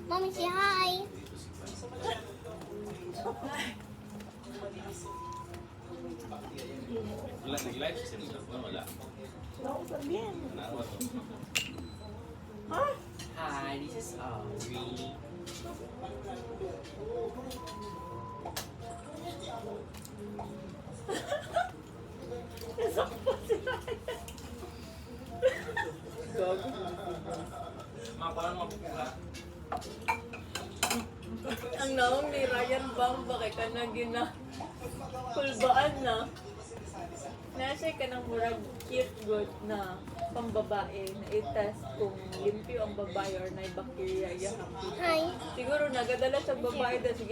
Mommy, say hi. Wala, nag-live sa cellphone, wala. Hi, this is Aubrey. Makuha mo mapupuka. Ang naong ni Ryan Bang, bakit ka na kulbaan na. Nasa ka ng murag cute good na pambabae na i-test kung limpyo ang babae or na bacteria. Hi. Siguro nagadala sa babae dahil sige